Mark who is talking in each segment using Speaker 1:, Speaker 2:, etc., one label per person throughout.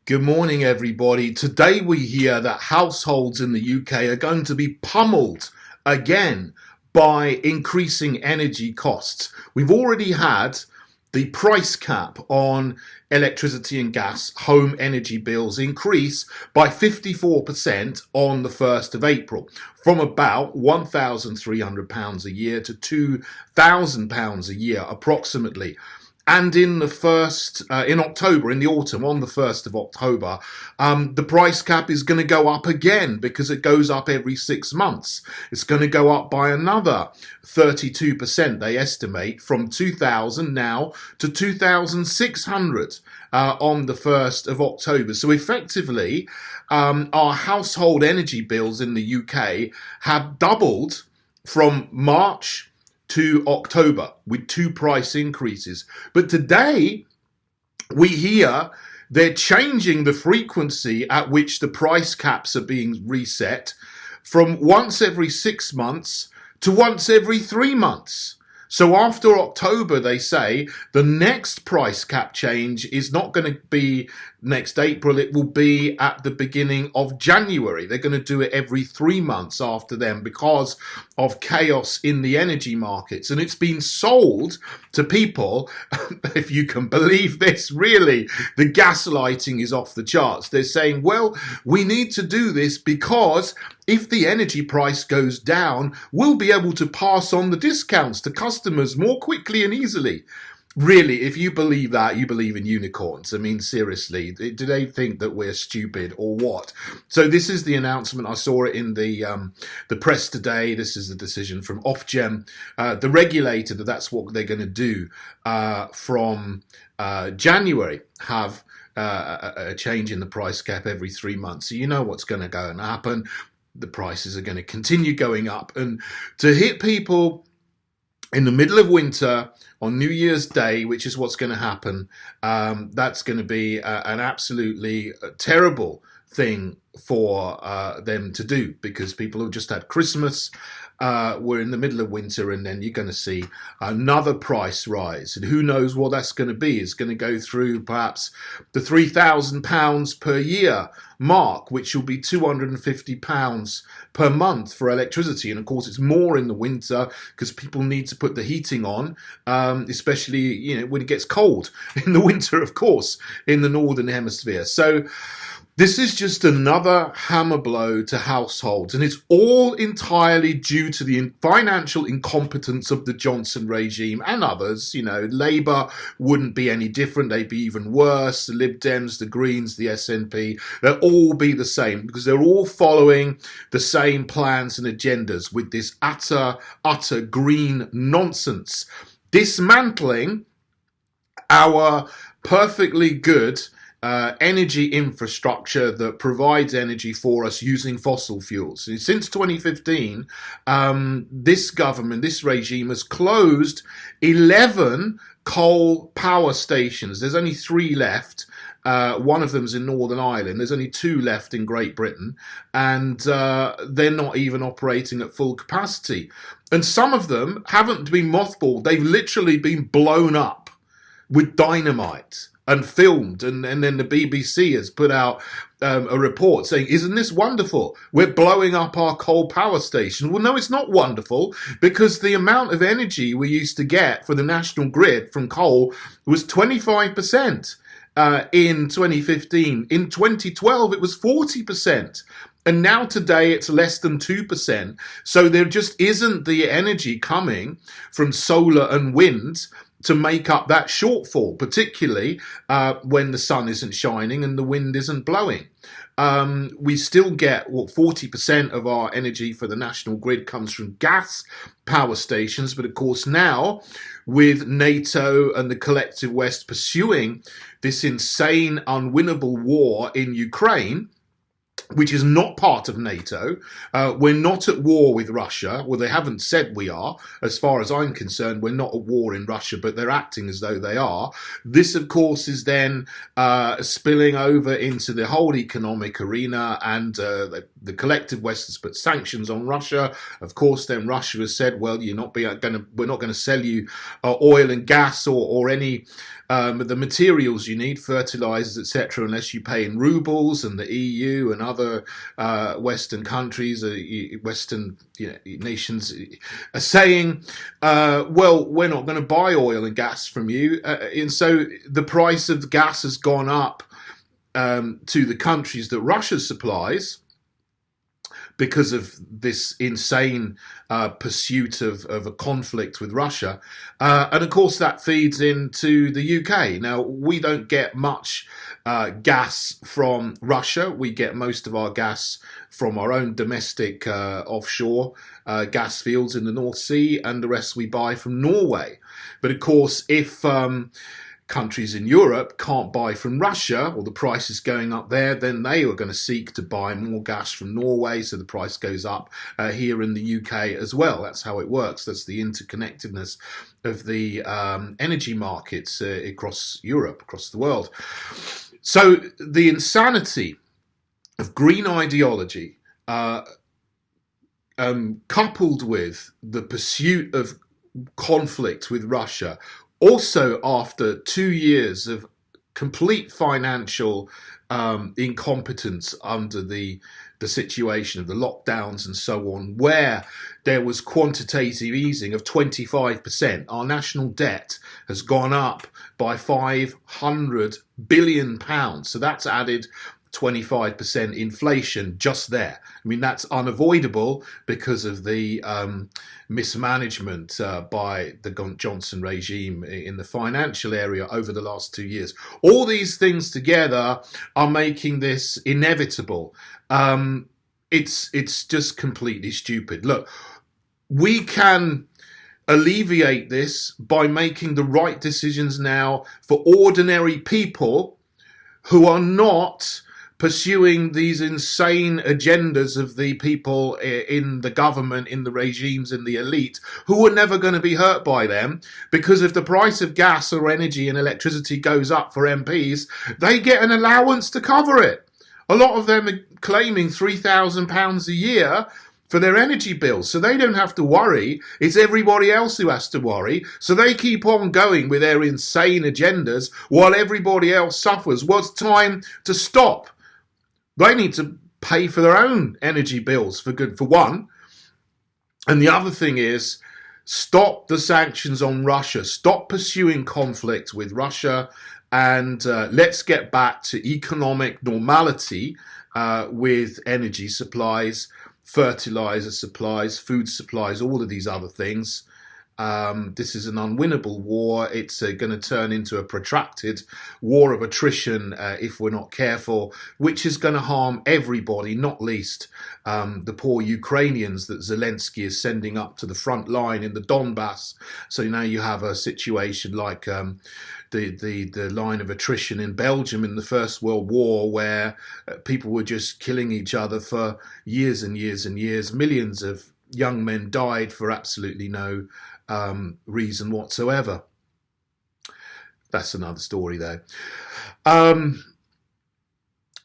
Speaker 1: Good morning, everybody. Today we hear that households in the UK are going to be pummeled again by increasing energy costs. We've already had the price cap on electricity and gas home energy bills increase by 54% on the 1st of April, from about £1,300 a year to £2,000 a year approximately. And in October, in the autumn, on the 1st of October, the price cap is going to go up again because it goes up every 6 months. It's going to go up by another 32%, they estimate, from 2,000 now to 2,600 on the 1st of October. So effectively, our household energy bills in the UK have doubled from March to October with 2 price increases. But today we hear they're changing the frequency at which the price caps are being reset from once every 6 months to once every 3 months. So after October, they say, the next price cap change is not going to be next April, it will be at the beginning of January. They're going to do it every 3 months after them because of chaos in the energy markets. And it's been sold to people, if you can believe this, really, the gaslighting is off the charts. They're saying, well, we need to do this because if the energy price goes down, we'll be able to pass on the discounts to customers more quickly and easily. Really, if you believe that, you believe in unicorns. I mean, seriously, do they think that we're stupid or what? So this is the announcement. I saw it in the press today. This is the decision from Ofgem, the regulator, that's what they're going to do from January, have a change in the price cap every 3 months. So you know what's going to go and happen. The prices are going to continue going up, and to hit people in the middle of winter on New Year's Day, which is what's going to happen, that's going to be an absolutely terrible thing for them to do, because people who just had Christmas we're in the middle of winter, and then you're going to see another price rise, and who knows what that's going to be. It's going to go through perhaps the £3,000 per year mark, which will be £250 per month for electricity. And of course it's more in the winter because people need to put the heating on, especially when it gets cold in the winter, of course, in the northern hemisphere. So this is just another hammer blow to households, and it's all entirely due to the financial incompetence of the Johnson regime and others. Labour wouldn't be any different. They'd be even worse. The Lib Dems, the Greens, the SNP, they'll all be the same because they're all following the same plans and agendas with this utter green nonsense, dismantling our perfectly good energy infrastructure that provides energy for us using fossil fuels. Since 2015, this government, this regime, has closed 11 coal power stations. There's only 3 left. One of them's in Northern Ireland. There's only 2 left in Great Britain, and they're not even operating at full capacity. And some of them haven't been mothballed. They've literally been blown up with dynamite and filmed, and then the BBC has put out a report saying, isn't this wonderful? We're blowing up our coal power station. Well, no, it's not wonderful, because the amount of energy we used to get for the national grid from coal was 25% in 2015. In 2012, it was 40%. And now today it's less than 2%. So there just isn't the energy coming from solar and wind to make up that shortfall, particularly when the sun isn't shining and the wind isn't blowing. We still get 40% of our energy for the national grid comes from gas power stations. But of course now, with NATO and the collective West pursuing this insane, unwinnable war in Ukraine, which is not part of NATO. We're not at war with Russia. Well, they haven't said we are. As far as I'm concerned, we're not at war in Russia, but they're acting as though they are. This, of course, is then spilling over into the whole economic arena, and the collective West has put sanctions on Russia. Of course, then Russia has said, well, we're not going to sell you oil and gas or any the materials you need, fertilizers, etc., unless you pay in rubles. And the EU and other Western countries, Western nations are saying, well, we're not going to buy oil and gas from you. And so the price of gas has gone up to the countries that Russia supplies, because of this insane pursuit of a conflict with Russia. And of course that feeds into the UK. Now, we don't get much gas from Russia. We get most of our gas from our own domestic offshore gas fields in the North Sea, and the rest we buy from Norway. But of course, if countries in Europe can't buy from Russia, or the price is going up there, then they are going to seek to buy more gas from Norway, so the price goes up here in the UK as well. That's how it works. That's the interconnectedness of the energy markets across Europe, across the world. So the insanity of green ideology, coupled with the pursuit of conflict with Russia, also after 2 years of complete financial incompetence under the situation of the lockdowns and so on, where there was quantitative easing of 25%. Our national debt has gone up by £500 billion. So that's added 25% inflation just there. I mean, that's unavoidable because of the mismanagement by the Johnson regime in the financial area over the last 2 years. All these things together are making this inevitable. It's just completely stupid. Look, we can alleviate this by making the right decisions now for ordinary people who are not pursuing these insane agendas of the people in the government, in the regimes, in the elite, who are never going to be hurt by them, because if the price of gas or energy and electricity goes up for MPs, they get an allowance to cover it. A lot of them are claiming £3,000 a year for their energy bills, so they don't have to worry. It's everybody else who has to worry. So they keep on going with their insane agendas while everybody else suffers. Well, it's time to stop. They need to pay for their own energy bills for one. And the other thing is, stop the sanctions on Russia. Stop pursuing conflict with Russia, and let's get back to economic normality with energy supplies, fertilizer supplies, food supplies, all of these other things. This is an unwinnable war. It's going to turn into a protracted war of attrition if we're not careful, which is going to harm everybody, not least the poor Ukrainians that Zelensky is sending up to the front line in the Donbass. So now you have a situation like the line of attrition in Belgium in the First World War, where people were just killing each other for years and years and years. Millions of young men died for absolutely no reason whatsoever. That's another story though.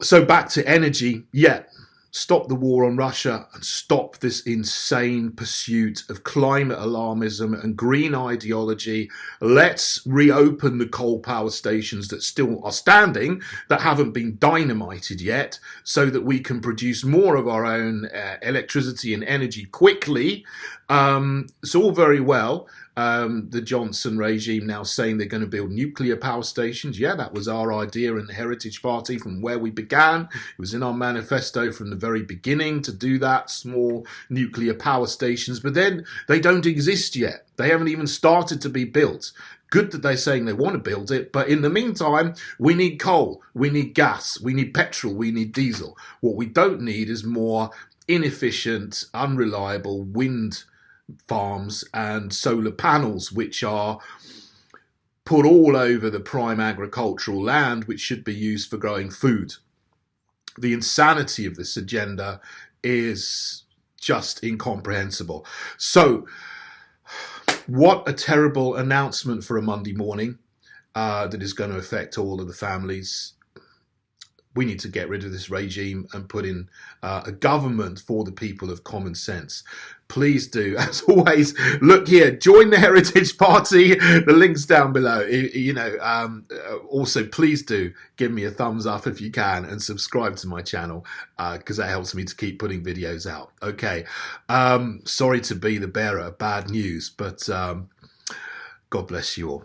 Speaker 1: So back to energy. Yeah, stop the war on Russia and stop this insane pursuit of climate alarmism and green ideology. Let's reopen the coal power stations that still are standing, that haven't been dynamited yet, so that we can produce more of our own electricity and energy quickly. It's all very well. The Johnson regime now saying they're going to build nuclear power stations. Yeah, that was our idea in the Heritage Party from where we began. It was in our manifesto from the very beginning to do that, small nuclear power stations. But then they don't exist yet. They haven't even started to be built. Good that they're saying they want to build it, but in the meantime, we need coal, we need gas, we need petrol, we need diesel. What we don't need is more inefficient, unreliable wind farms and solar panels, which are put all over the prime agricultural land, which should be used for growing food. the insanity of this agenda is just incomprehensible. So, what a terrible announcement for a Monday morning that is going to affect all of the families. We need to get rid of this regime and put in a government for the people of common sense. Please do, as always, look here, join the Heritage Party. The link's down below. Also, please do give me a thumbs up if you can and subscribe to my channel because that helps me to keep putting videos out. Okay, sorry to be the bearer of bad news, but God bless you all.